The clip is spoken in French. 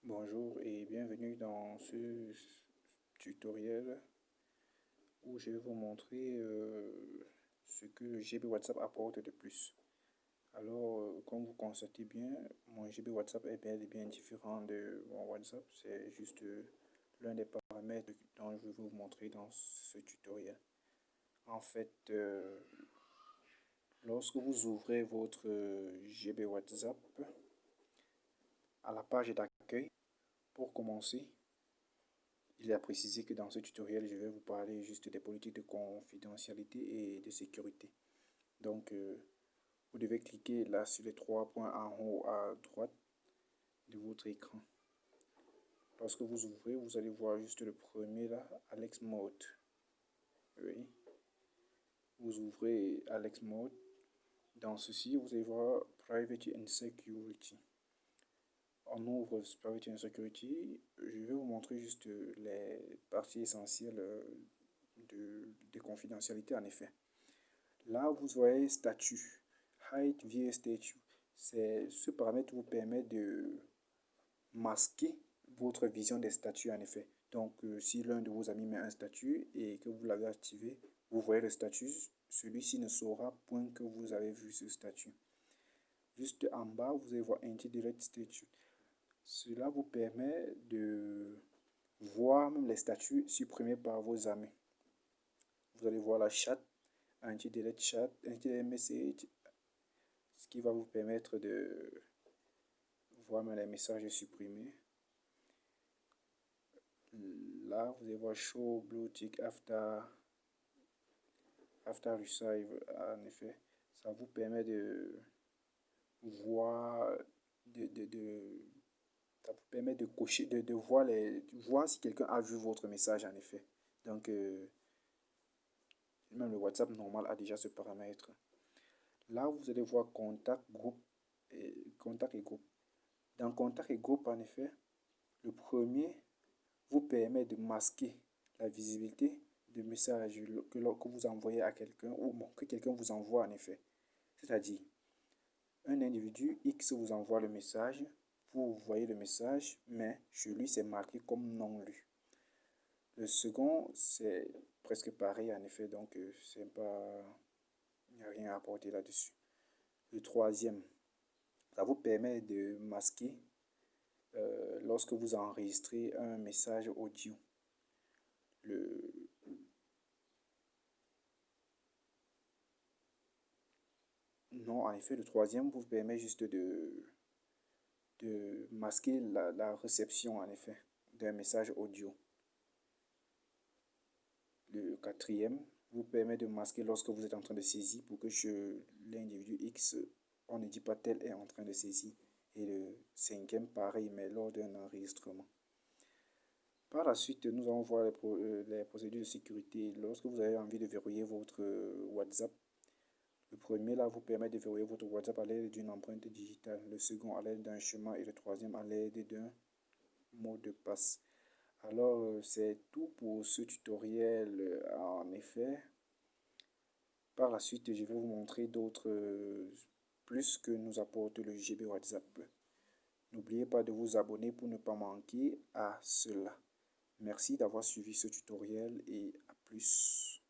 Bonjour et bienvenue dans ce tutoriel où je vais vous montrer ce que le GB WhatsApp apporte de plus. Alors, comme vous constatez bien, mon GB WhatsApp est bel et bien différent de mon WhatsApp. C'est juste l'un des paramètres dont je vais vous montrer dans ce tutoriel. En fait, lorsque vous ouvrez votre GB WhatsApp, à la page d'accueil, pour commencer, il est à préciser que dans ce tutoriel, je vais vous parler juste des politiques de confidentialité et de sécurité. Donc, vous devez cliquer là sur les trois points en haut à droite de votre écran. Lorsque vous ouvrez, vous allez voir juste le premier là, Alex Mode. Oui. Vous ouvrez Alex Mode. Dans ceci, vous allez voir Privacy and Security. On ouvre Privacy and Security. Je vais vous montrer juste les parties essentielles de confidentialité en effet. Là, vous voyez statut, hide via statut. Ce paramètre vous permet de masquer votre vision des statuts en effet. Donc, si l'un de vos amis met un statut et que vous l'avez activé, vous voyez le statut, celui-ci ne saura point que vous avez vu ce statut. Juste en bas, vous allez voir Anti-Delete Statut. Cela vous permet de voir même les statuts supprimés par vos amis. Vous allez voir la chat, anti-delete chat, anti-delete message, ce qui va vous permettre de voir même les messages supprimés. Là, vous allez voir show blue tick after receive. En effet, ça vous permet de voir, ça vous permet de cocher, de voir si quelqu'un a vu votre message en effet. Donc, même le WhatsApp normal a déjà ce paramètre. Là, vous allez voir contact, groupe contact et groupe. Dans contact et groupe, en effet, le premier vous permet de masquer la visibilité de messages que vous envoyez à quelqu'un ou que quelqu'un vous envoie en effet. C'est-à-dire, un individu X vous envoie le message, vous voyez le message, mais chez lui, c'est marqué comme non lu. Le second, c'est presque pareil en effet, donc c'est pas, il n'y a rien à apporter là-dessus. Le troisième, ça vous permet de masquer lorsque vous enregistrez un message audio. Non, en effet, le troisième vous permet juste de masquer la réception, en effet, d'un message audio. Le quatrième vous permet de masquer lorsque vous êtes en train de saisir pour que l'individu X, on ne dit pas tel est en train de saisir. Et le cinquième, pareil, mais lors d'un enregistrement. Par la suite, nous allons voir les procédures de sécurité. Lorsque vous avez envie de verrouiller votre WhatsApp, le premier là vous permet de verrouiller votre WhatsApp à l'aide d'une empreinte digitale, le second à l'aide d'un chemin et le troisième à l'aide d'un mot de passe. Alors, c'est tout pour ce tutoriel en effet. Par la suite, je vais vous montrer d'autres plus que nous apporte le GB WhatsApp. N'oubliez pas de vous abonner pour ne pas manquer à cela. Merci d'avoir suivi ce tutoriel et à plus.